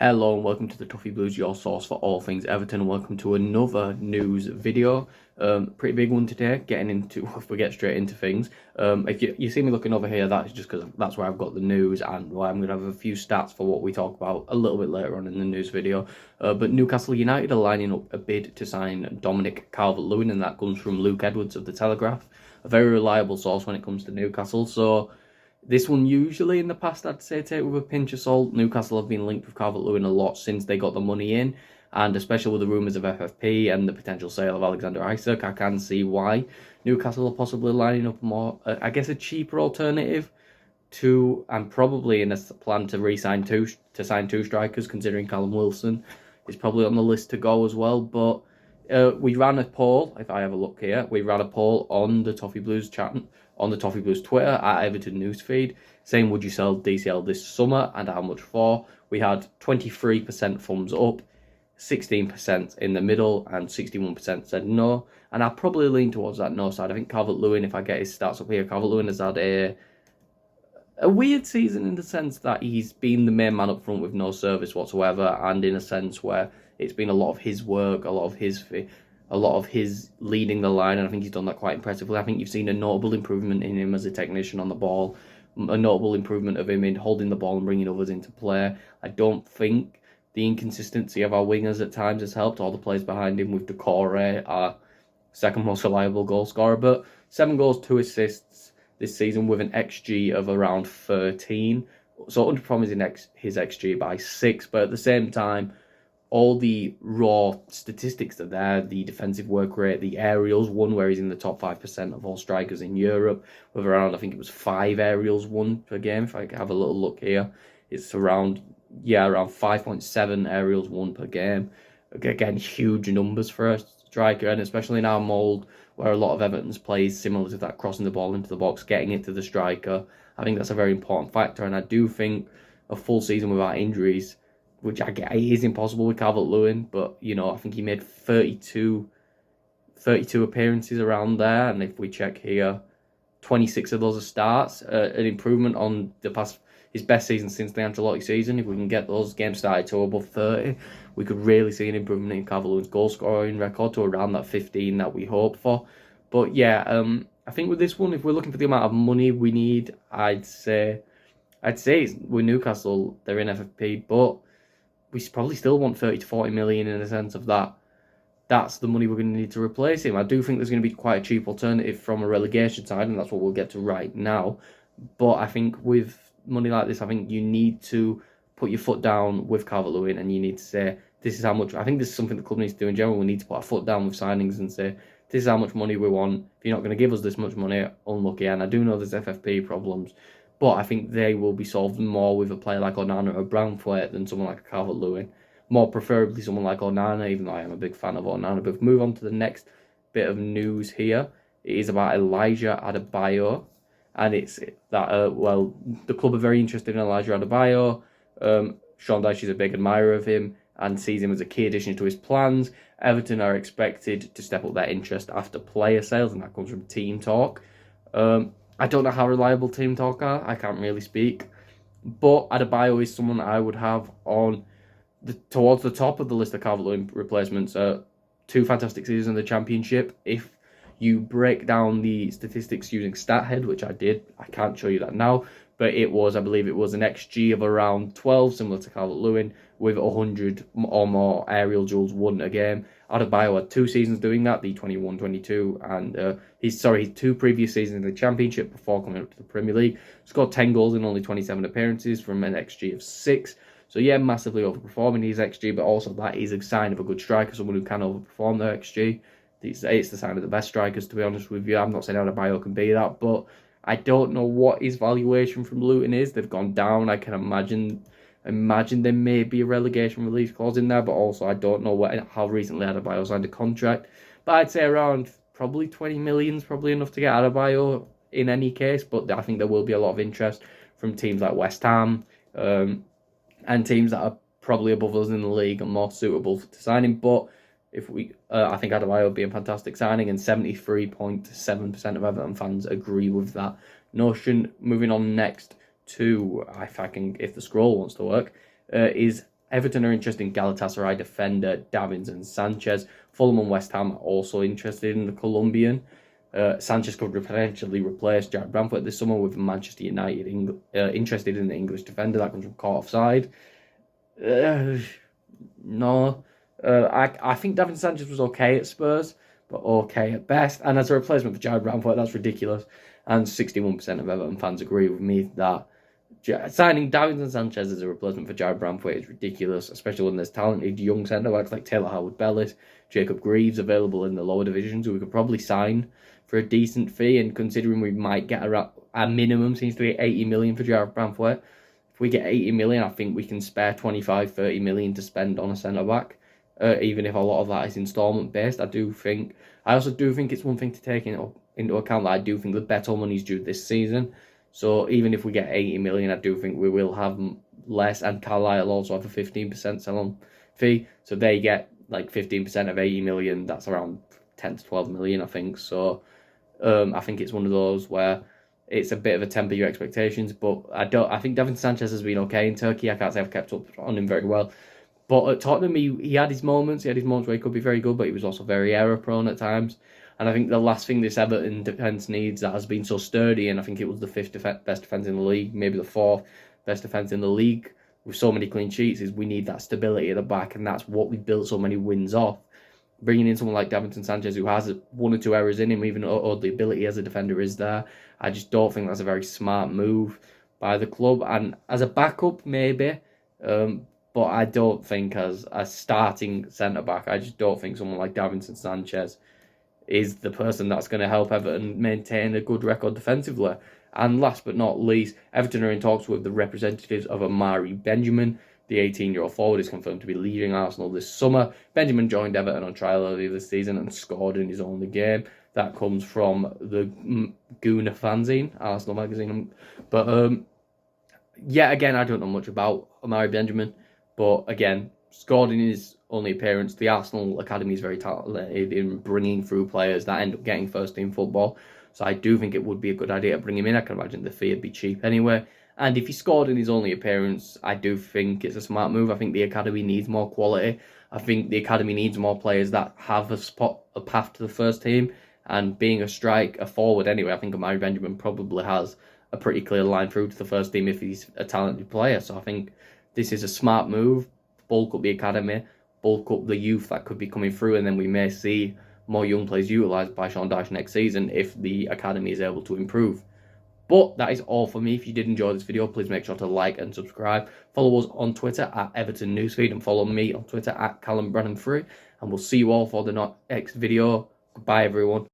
Hello and welcome to the Toffee Blues, your source for all things Everton. Welcome to another news video. Pretty big one today, if we get straight into things. If you see me looking over here, that's just because that's where I've got the news and why I'm going to have a few stats for what we talk about a little bit later on in the news video. But Newcastle United are lining up a bid to sign Dominic Calvert-Lewin, and that comes from Luke Edwards of The Telegraph, a very reliable source when it comes to Newcastle. So this one, usually in the past, I'd say take with a pinch of salt. Newcastle have been linked with Calvert-Lewin a lot since they got the money in, and especially with the rumours of FFP and the potential sale of Alexander Isak, I can see why Newcastle are possibly lining up more, a cheaper alternative to, and probably in a plan to sign two strikers, considering Callum Wilson is probably on the list to go as well. But we ran a poll, if I have a look here, we ran a poll on the Toffee Blues chat, on the Toffee Blues Twitter at Everton Newsfeed, saying would you sell DCL this summer and how much for? We had 23% thumbs up, 16% in the middle, and 61% said no. And I probably lean towards that no side. I think Calvert-Lewin, if I get his stats up here, Calvert-Lewin has had a weird season in the sense that he's been the main man up front with no service whatsoever, and in a sense where it's been a lot of his work, a lot of his leading the line, and I think he's done that quite impressively. I think you've seen a notable improvement in him as a technician on the ball, a notable improvement of him in holding the ball and bringing others into play. I don't think the inconsistency of our wingers at times has helped. All the players behind him with Decore, our second most reliable goal scorer, but 7 goals, 2 assists this season with an XG of around 13. So underperforming his XG by 6, but at the same time, all the raw statistics are there, the defensive work rate, the aerials, one where he's in the top 5% of all strikers in Europe, with around, I think it was 5 aerials won per game. If I have a little look here, it's around 5.7 aerials won per game. Again, huge numbers for a striker, and especially in our mould, where a lot of Everton's plays similar to that, crossing the ball into the box, getting it to the striker. I think that's a very important factor, and I do think a full season without injuries, which I get is impossible with Calvert-Lewin, but, I think he made 32 appearances around there, and if we check here, 26 of those are starts, an improvement on his best season since the Ancelotti season. If we can get those games started to above 30, we could really see an improvement in Calvert-Lewin's goal scoring record to around that 15 that we hope for. But yeah, I think with this one, if we're looking for the amount of money we need, I'd say with Newcastle, they're in FFP, but we probably still want 30 to 40 million in a sense of that. That's the money we're going to need to replace him. I do think there's going to be quite a cheap alternative from a relegation side, and that's what we'll get to right now. But I think with money like this, I think you need to put your foot down with Calvert-Lewin, and you need to say, this is how much. I think this is something the club needs to do in general. We need to put our foot down with signings and say, this is how much money we want. If you're not going to give us this much money, unlucky. And I do know there's FFP problems, but I think they will be solved more with a player like Onana or Brownthwaite than someone like Calvert-Lewin. More preferably someone like Onana, even though I am a big fan of Onana. But if we move on to the next bit of news here, it is about Elijah Adebayo. And it's that, the club are very interested in Elijah Adebayo. Sean Dyche is a big admirer of him and sees him as a key addition to his plans. Everton are expected to step up their interest after player sales, and that comes from Team Talk. I don't know how reliable Team Talk are. I can't really speak. But Adebayo is someone I would have on towards the top of the list of Calvert-Lewin replacements. 2 fantastic seasons in the Championship. If you break down the statistics using StatHead, which I did, I can't show you that now, but I believe it was an XG of around 12, similar to Calvert-Lewin, with 100 or more aerial duels won a game. Adebayo had 2 seasons doing that, the 21-22, and his 2 previous seasons in the Championship before coming up to the Premier League. Scored 10 goals in only 27 appearances from an XG of 6. So yeah, massively overperforming his XG, but also that is a sign of a good striker, someone who can overperform their XG. It's the sign of the best strikers, to be honest with you. I'm not saying Adebayo can be that, but I don't know what his valuation from Luton is. They've gone down. I can imagine there may be a relegation release clause in there, but also I don't know how recently Adebayo signed a contract. But I'd say around probably 20 million is probably enough to get Adebayo in any case. But I think there will be a lot of interest from teams like West Ham and teams that are probably above us in the league and more suitable to sign him. But I think Adebayo would be a fantastic signing, and 73.7% of Everton fans agree with that notion. Moving on next to, if the scroll wants to work, is Everton are interested in Galatasaray defender Davinson Sanchez. Fulham and West Ham are also interested in the Colombian. Sanchez could potentially replace Jared Bamford this summer, with Manchester United interested in the English defender. That comes from caught offside. No. I think Davinson Sanchez was okay at Spurs, but okay at best. And as a replacement for Jared Bamford, that's ridiculous. And 61% of Everton fans agree with me that signing Davinson Sanchez as a replacement for Jared Bamford is ridiculous, especially when there's talented young centre-backs like Taylor Howard-Bellis, Jacob Greaves available in the lower divisions, who we could probably sign for a decent fee. And considering we might get a minimum, seems to be 80 million for Jared Bamford, if we get 80 million, I think we can spare 25, 30 million to spend on a centre-back, even if a lot of that is instalment based. I also do think it's one thing to take into account that I do think the Beto money is due this season. So even if we get 80 million, I do think we will have less, and Carlisle also have a 15% sell-on fee. So they get like 15% of 80 million. That's around 10 to 12 million, I think. So I think it's one of those where it's a bit of a temper your expectations. But I think Davinson Sanchez has been okay in Turkey. I can't say I've kept up on him very well. But at Tottenham, he had his moments. He had his moments where he could be very good, but he was also very error-prone at times. And I think the last thing this Everton defence needs, that has been so sturdy, and I think it was the fifth best defence in the league, maybe the fourth best defence in the league, with so many clean sheets, is we need that stability at the back, and that's what we built so many wins off. Bringing in someone like Davinson Sanchez, who has one or two errors in him, even though the ability as a defender is there, I just don't think that's a very smart move by the club. And as a backup, maybe, but I don't think as a starting centre-back, I just don't think someone like Davinson Sanchez is the person that's going to help Everton maintain a good record defensively. And last but not least, Everton are in talks with the representatives of Amari Benjamin. The 18-year-old forward is confirmed to be leaving Arsenal this summer. Benjamin joined Everton on trial earlier this season and scored in his only game. That comes from the Gooner fanzine, Arsenal magazine. But yeah, again, I don't know much about Amari Benjamin. But again, scored in his only appearance. The Arsenal Academy is very talented in bringing through players that end up getting first-team football. So I do think it would be a good idea to bring him in. I can imagine the fee would be cheap anyway. And if he scored in his only appearance, I do think it's a smart move. I think the Academy needs more quality. I think the Academy needs more players that have a path to the first team. And being a forward anyway, I think Amari Benjamin probably has a pretty clear line through to the first team if he's a talented player. So I think this is a smart move. Bulk up the Academy, bulk up the youth that could be coming through, and then we may see more young players utilised by Sean Dyche next season if the Academy is able to improve. But that is all for me. If you did enjoy this video, please make sure to like and subscribe. Follow us on Twitter at Everton Newsfeed, and follow me on Twitter at Callum 3. And we'll see you all for the next video. Goodbye, everyone.